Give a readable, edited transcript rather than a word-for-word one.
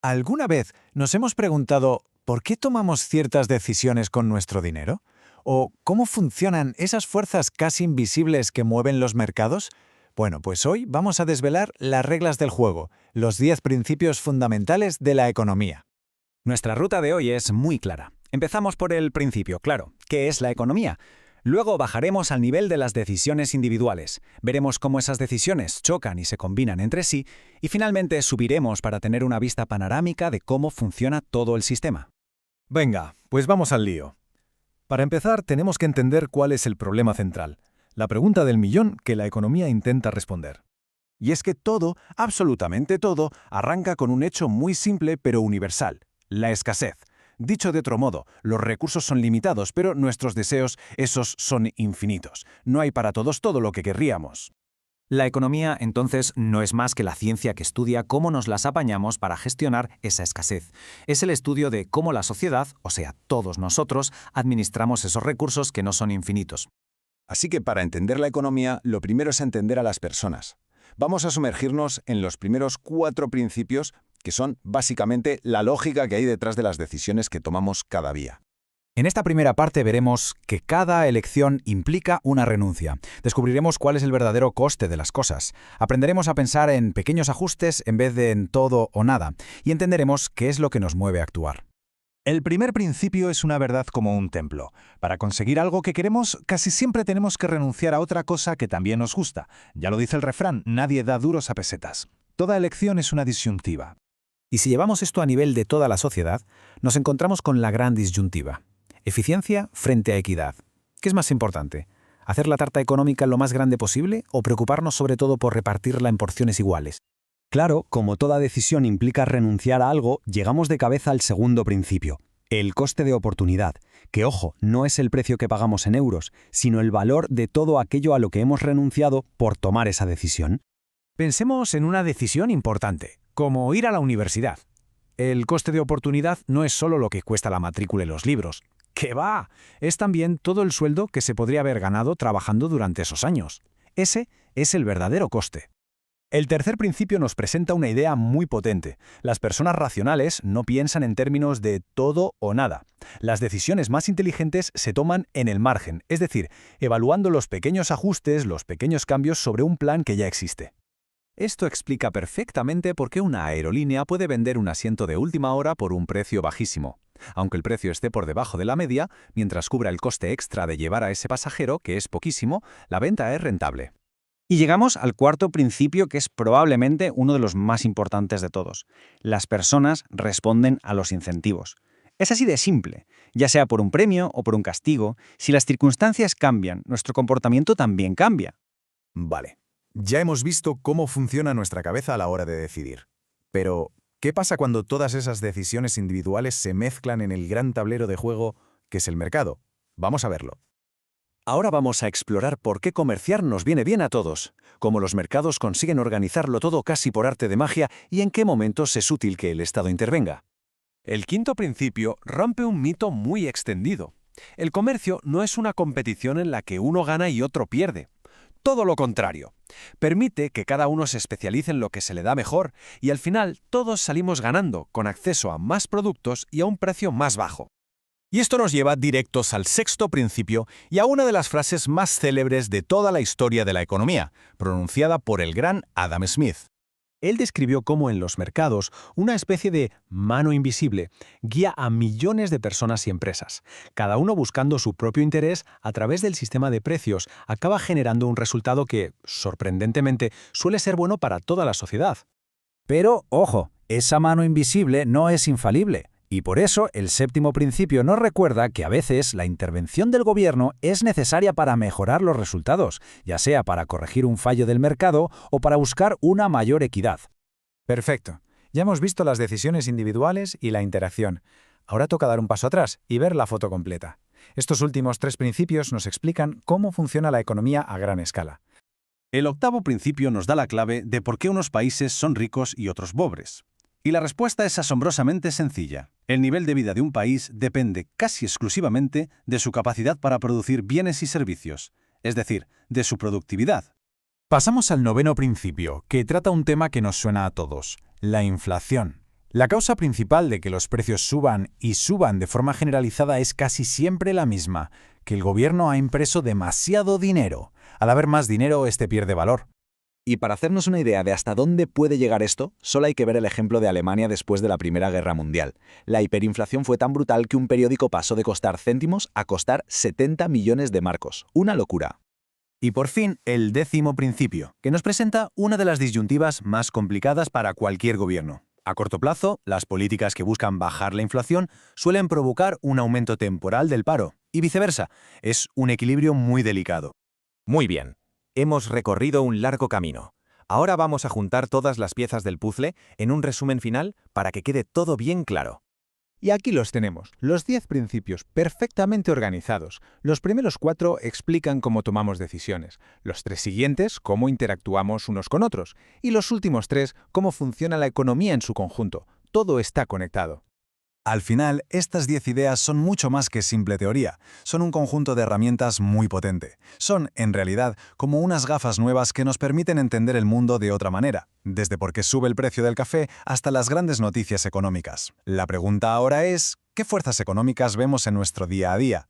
¿Alguna vez nos hemos preguntado por qué tomamos ciertas decisiones con nuestro dinero? ¿O cómo funcionan esas fuerzas casi invisibles que mueven los mercados? Bueno, pues hoy vamos a desvelar las reglas del juego, los 10 principios fundamentales de la economía. Nuestra ruta de hoy es muy clara. Empezamos por el principio, claro, ¿qué es la economía? Luego bajaremos al nivel de las decisiones individuales, veremos cómo esas decisiones chocan y se combinan entre sí, y finalmente subiremos para tener una vista panorámica de cómo funciona todo el sistema. Venga, pues vamos al lío. Para empezar, tenemos que entender cuál es el problema central, la pregunta del millón que la economía intenta responder. Y es que todo, absolutamente todo, arranca con un hecho muy simple pero universal: la escasez. Dicho de otro modo, los recursos son limitados, pero nuestros deseos, esos son infinitos. No hay para todos todo lo que querríamos. La economía, entonces, no es más que la ciencia que estudia cómo nos las apañamos para gestionar esa escasez. Es el estudio de cómo la sociedad, o sea, todos nosotros, administramos esos recursos que no son infinitos. Así que para entender la economía, lo primero es entender a las personas. Vamos a sumergirnos en los primeros 4 principios, que son básicamente la lógica que hay detrás de las decisiones que tomamos cada día. En esta primera parte veremos que cada elección implica una renuncia. Descubriremos cuál es el verdadero coste de las cosas. Aprenderemos a pensar en pequeños ajustes en vez de en todo o nada. Y entenderemos qué es lo que nos mueve a actuar. El primer principio es una verdad como un templo. Para conseguir algo que queremos, casi siempre tenemos que renunciar a otra cosa que también nos gusta. Ya lo dice el refrán, nadie da duros a pesetas. Toda elección es una disyuntiva. Y si llevamos esto a nivel de toda la sociedad, nos encontramos con la gran disyuntiva. Eficiencia frente a equidad. ¿Qué es más importante? ¿Hacer la tarta económica lo más grande posible o preocuparnos sobre todo por repartirla en porciones iguales? Claro, como toda decisión implica renunciar a algo, llegamos de cabeza al segundo principio, el coste de oportunidad, que ojo, no es el precio que pagamos en euros, sino el valor de todo aquello a lo que hemos renunciado por tomar esa decisión. Pensemos en una decisión importante, como ir a la universidad. El coste de oportunidad no es solo lo que cuesta la matrícula y los libros. ¡Qué va! Es también todo el sueldo que se podría haber ganado trabajando durante esos años. Ese es el verdadero coste. El tercer principio nos presenta una idea muy potente. Las personas racionales no piensan en términos de todo o nada. Las decisiones más inteligentes se toman en el margen, es decir, evaluando los pequeños ajustes, los pequeños cambios sobre un plan que ya existe. Esto explica perfectamente por qué una aerolínea puede vender un asiento de última hora por un precio bajísimo. Aunque el precio esté por debajo de la media, mientras cubra el coste extra de llevar a ese pasajero, que es poquísimo, la venta es rentable. Y llegamos al cuarto principio, que es probablemente uno de los más importantes de todos. Las personas responden a los incentivos. Es así de simple. Ya sea por un premio o por un castigo, si las circunstancias cambian, nuestro comportamiento también cambia. Vale, ya hemos visto cómo funciona nuestra cabeza a la hora de decidir. Pero, ¿qué pasa cuando todas esas decisiones individuales se mezclan en el gran tablero de juego que es el mercado? Vamos a verlo. Ahora vamos a explorar por qué comerciar nos viene bien a todos, cómo los mercados consiguen organizarlo todo casi por arte de magia y en qué momentos es útil que el Estado intervenga. El quinto principio rompe un mito muy extendido. El comercio no es una competición en la que uno gana y otro pierde. Todo lo contrario. Permite que cada uno se especialice en lo que se le da mejor y al final todos salimos ganando con acceso a más productos y a un precio más bajo. Y esto nos lleva directos al sexto principio y a una de las frases más célebres de toda la historia de la economía, pronunciada por el gran Adam Smith. Él describió cómo en los mercados una especie de mano invisible guía a millones de personas y empresas. Cada uno buscando su propio interés a través del sistema de precios acaba generando un resultado que, sorprendentemente, suele ser bueno para toda la sociedad. Pero, ojo, esa mano invisible no es infalible. Y por eso el séptimo principio nos recuerda que a veces la intervención del gobierno es necesaria para mejorar los resultados, ya sea para corregir un fallo del mercado o para buscar una mayor equidad. Perfecto. Ya hemos visto las decisiones individuales y la interacción. Ahora toca dar un paso atrás y ver la foto completa. Estos últimos 3 principios nos explican cómo funciona la economía a gran escala. El octavo principio nos da la clave de por qué unos países son ricos y otros pobres. Y la respuesta es asombrosamente sencilla. El nivel de vida de un país depende casi exclusivamente de su capacidad para producir bienes y servicios, es decir, de su productividad. Pasamos al noveno principio, que trata un tema que nos suena a todos, la inflación. La causa principal de que los precios suban y suban de forma generalizada es casi siempre la misma, que el gobierno ha impreso demasiado dinero. Al haber más dinero, este pierde valor. Y para hacernos una idea de hasta dónde puede llegar esto, solo hay que ver el ejemplo de Alemania después de la Primera Guerra Mundial. La hiperinflación fue tan brutal que un periódico pasó de costar céntimos a costar 70 millones de marcos. Una locura. Y por fin, el 10º principio, que nos presenta una de las disyuntivas más complicadas para cualquier gobierno. A corto plazo, las políticas que buscan bajar la inflación suelen provocar un aumento temporal del paro, y viceversa. Es un equilibrio muy delicado. Muy bien. Hemos recorrido un largo camino. Ahora vamos a juntar todas las piezas del puzzle en un resumen final para que quede todo bien claro. Y aquí los tenemos, los 10 principios perfectamente organizados. Los primeros 4 explican cómo tomamos decisiones, los 3 siguientes cómo interactuamos unos con otros, y los últimos 3 cómo funciona la economía en su conjunto. Todo está conectado. Al final, estas 10 ideas son mucho más que simple teoría. Son un conjunto de herramientas muy potente. Son, en realidad, como unas gafas nuevas que nos permiten entender el mundo de otra manera, desde por qué sube el precio del café hasta las grandes noticias económicas. La pregunta ahora es, ¿qué fuerzas económicas vemos en nuestro día a día?